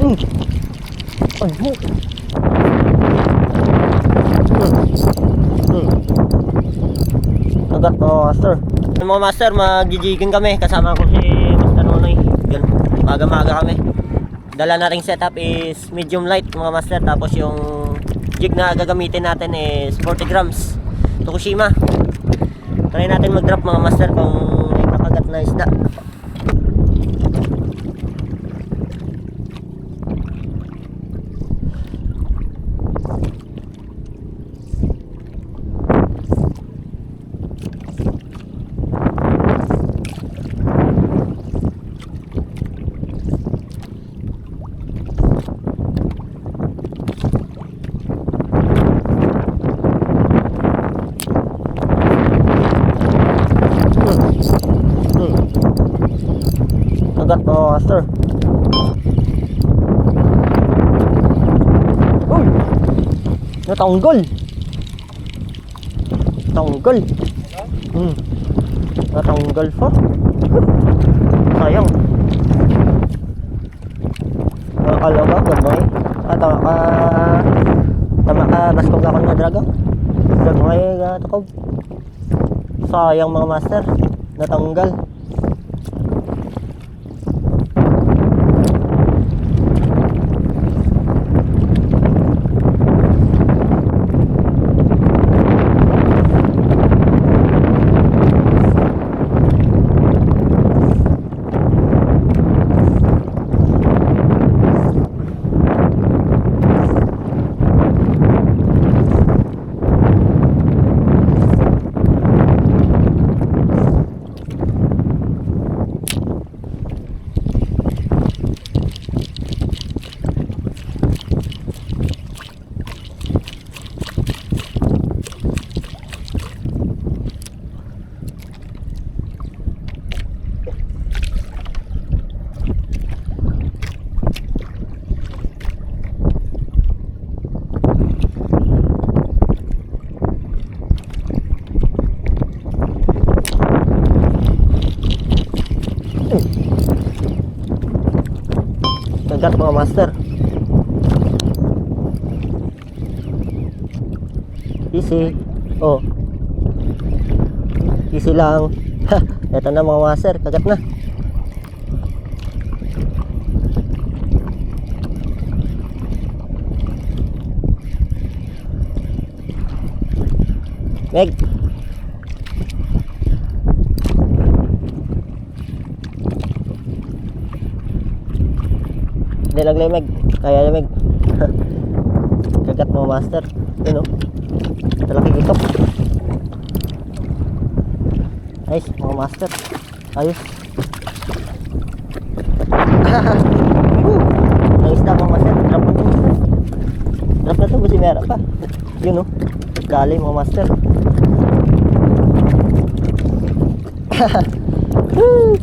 Ay mo. Agad mga master. Mga master, magjijigan kami. Kasama ko si Master Nonoy. Yan, maga-maga kami. Dala nating setup is medium light mga master. Tapos yung jig na gagamitin natin is 40 grams Tokushima. Try natin mag-drop mga master kung may kakagat na isda. Agad mga master. Uy! Natanggal. Tanggal. Natanggal pa. Sayang. Nakakalaga, gabay. Tama ka, baskog ako na draga. Gagmay, takog. Sayang mga master. Natanggal. Agad mga master. Easy. Oh. Easy lang. Ito na mga master, kagat na. Meg. Hindi lang lemeg. Kaya lemeg. Kagat mga master. Yun o. Talaki ito. Nice mga master. Ayos. Ang isda mga master. Drop na ito. Drop na ito. Busi meron pa. Yun o. Dali mga master.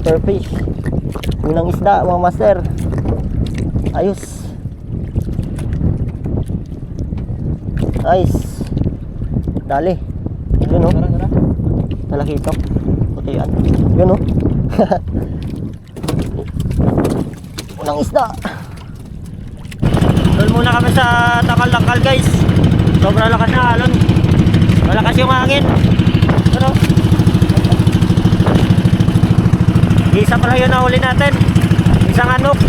Perfect. Unang isda mga master. Ayos. Nice. Dali. Yun o. Talaki ito. Putian. Yun o. Unang isda. Doon muna kami sa Takal-Lakal guys. Sobrang lakas na alon. Malakas yung hangin. Ano? Isa pala yun na huli natin. Isang anok.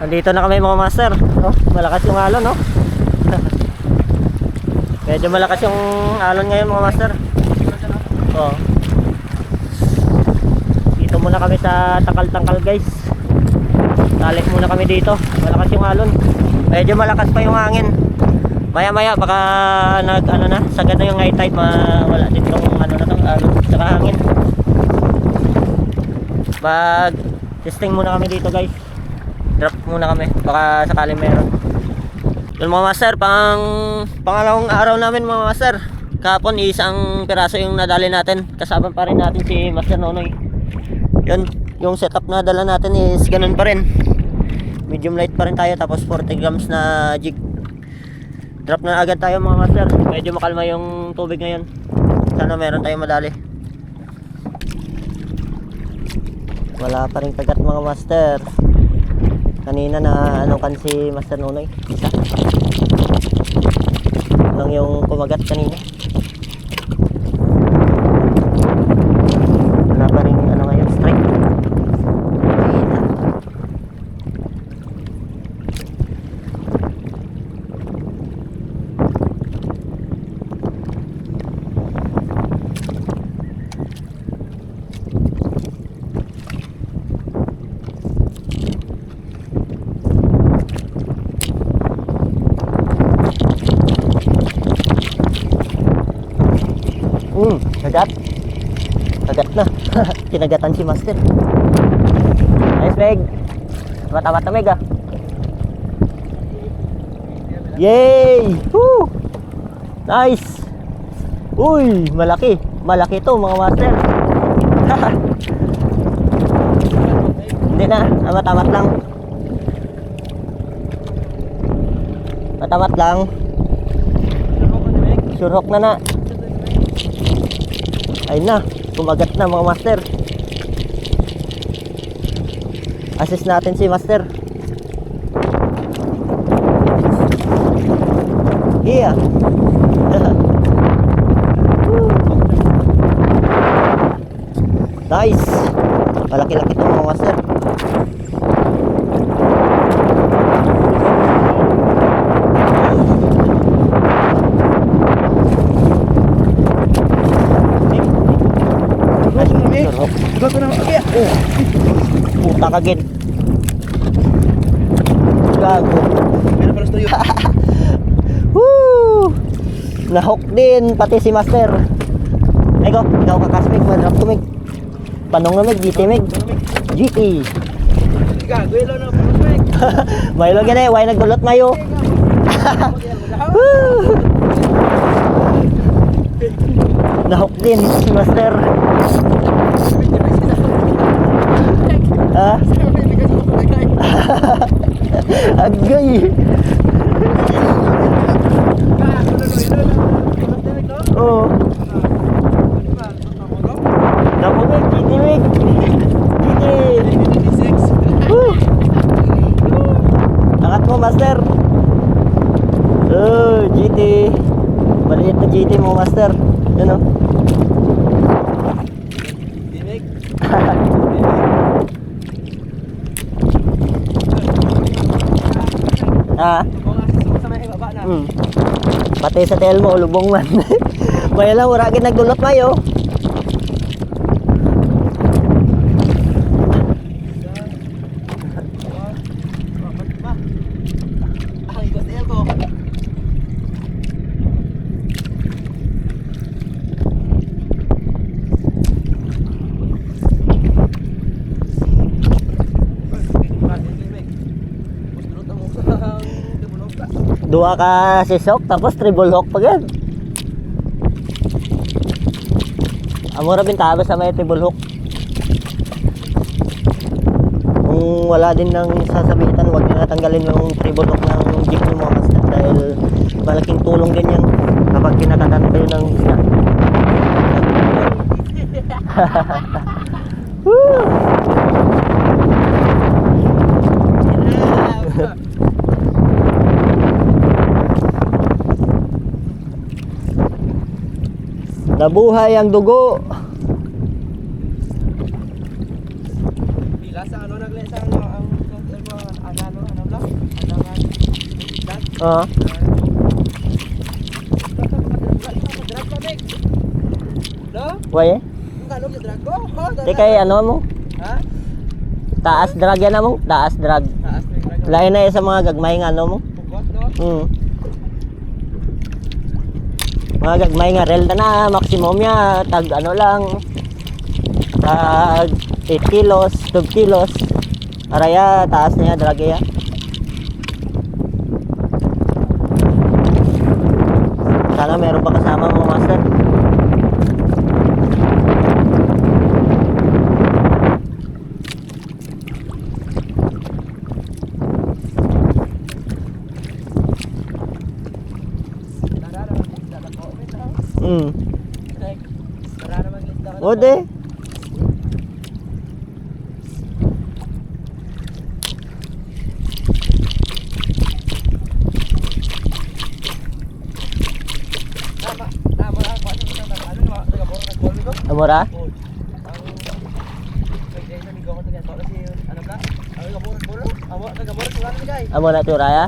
Nandito na kami mga master. Oh, malakas yung alon, no? Medyo malakas yung alon ngayon mga master. Oh. Dito muna kami sa tangkal-tangkal guys. Talik muna kami dito. Malakas yung alon. Medyo malakas pa yung hangin. Maya maya baka nag na, sagad na yung high tide, wala din tong na tong alon saka hangin. Mag testing muna kami dito guys. Drop muna kami baka sakaling meron. Yun mga master, pangalawang araw namin mga master. Kahapon isang piraso yung nadali natin. Kasama pa rin natin si Master Nonoy. Yun, yung setup na dala natin is ganun pa rin. Medium light pa rin tayo, tapos 40 grams na jig. Drop na agad tayo mga master. Medyo makalma yung tubig ngayon. Sana meron tayong madali. Wala pa rin kagat mga master. Kanina na kan si Master Nonoy. Isa lang yung kumagat kanina. Wala pa rin ngayon strike. Kagat. Kagat na. Kinagatan si Master. Nice bag. Mata-mata mega. Yay! Woo! Nice. Uy, malaki. Malaki to mga master. Hindi na, matamat lang. Matamat lang. Surhok na na. Ayun na, kumagat na mga master. Assist natin si Master. Yeah. Nice. Malaki-laki ito mga master. Puta kagin. Gago. Woo! Nahok din pati si Master. Ego, ikaw kakasmig, madrap tumig. Panong namig, GT mig. GT. Gago, ilo na pakasmig. Maylo gani, way nagdulot mayo. Nahok din si Master. Ah? Agay. Oh. Napumig, gitimig. Gitim. Angat mo, Master. Oh, GT. Maliit na GT mo, Master. Yan o. Pati sa tail mo, lubong man. May lang, wala nagdulot mayo. Dua ka sisok tapos triple hook pa gan. Amo ra bintaba sa may triple hook. Kung wala din ng sasabitan, wag na tanggalin yung triple hook ng jig mo mga master dahil malaking tulong din yan kapag kinakatan kayo ng isda. Nabuhay ang dugo. Bila sa ano naglesa ang ano lang? Wae? Ang kalog sa drag ko. Di kay ano mo? Ha? Taas drag yan mo. Taas drag. Taas na yung drag. Lain na yan sa mga gagmay nga ano mo. Pugot, no? Mga gagmay nga rel na maximum ya tag ano lang. Tag 8 kilos, 12 kilos. Araya taas na ya drag ya. Sana meron pa kasama mo master. Wala naman lista ka. Ode. Tama lang ako sa mga ano, nagabor ng goal ko. Amora? Oh. Ang nagdaysa ni Goko to kasi ano ka? Ang nagabor ng goal. Amo nagabor ng goal guys. Amora to raya.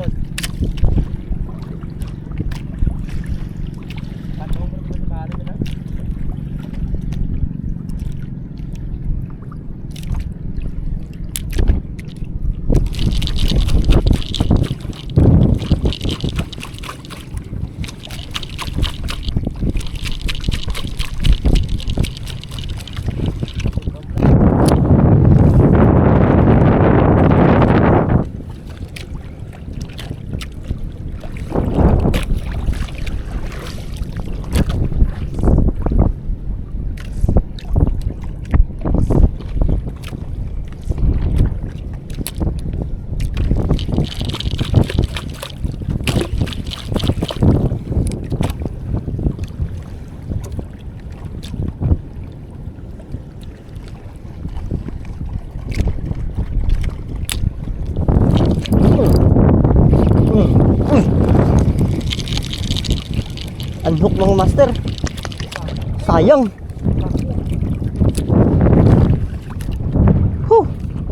Anhok mga master. Sayang.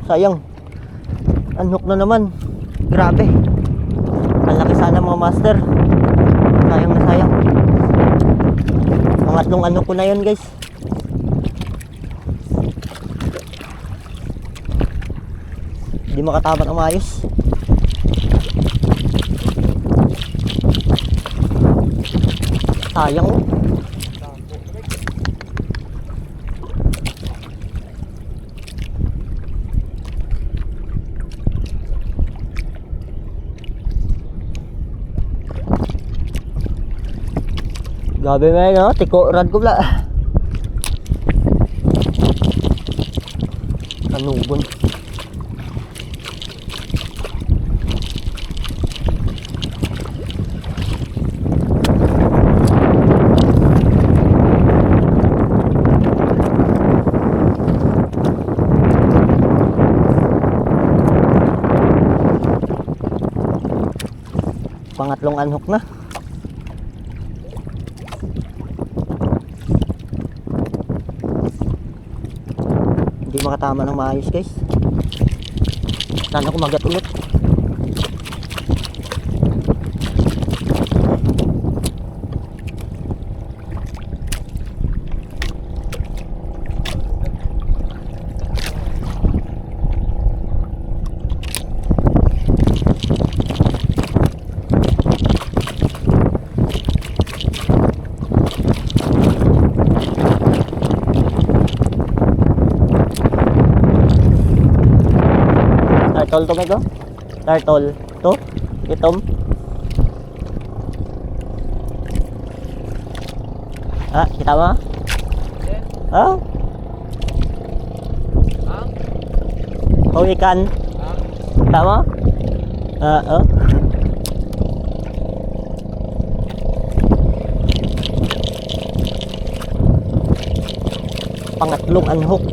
Sayang. Anhok na naman. Grabe. Ang laki sana mga master. Sayang na sayang. Pangatlong anhok ko na yun guys. Hindi makatapat ang maayos. Sayang oh. Gabi may no, tiko rad ko pala. Kanubon. Pangatlong anhok na. Hindi makatama ng maayos guys. Sana kumagat ulit. Turtle to meko? Turtle to? Itom? Ah, kita mo? Ah? Oh, ikan. Kita mo? Oh. Pangatlong anhok.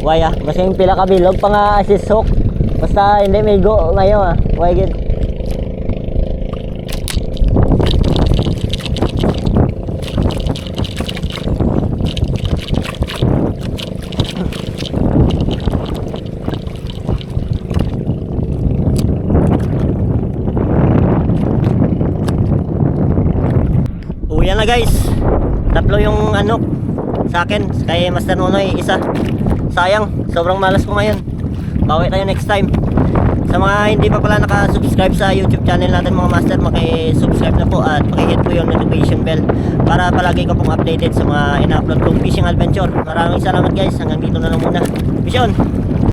Waya, basta yung pila ka bilog pa nga assist hook. Basta hindi may go ngayon Why good. Uwi na guys. Tatlo yung ano sa akin, kay Master Nonoy isa. Sayang, sobrang malas ko ngayon. Bawi tayo next time. Sa mga hindi pa pala naka-subscribe sa YouTube channel natin mga master, maki-subscribe na po at paki-hit po yung notification bell para palagi ko pong updated sa mga ina-upload kong fishing adventure. Maraming salamat guys, hanggang dito na lang muna. Vision!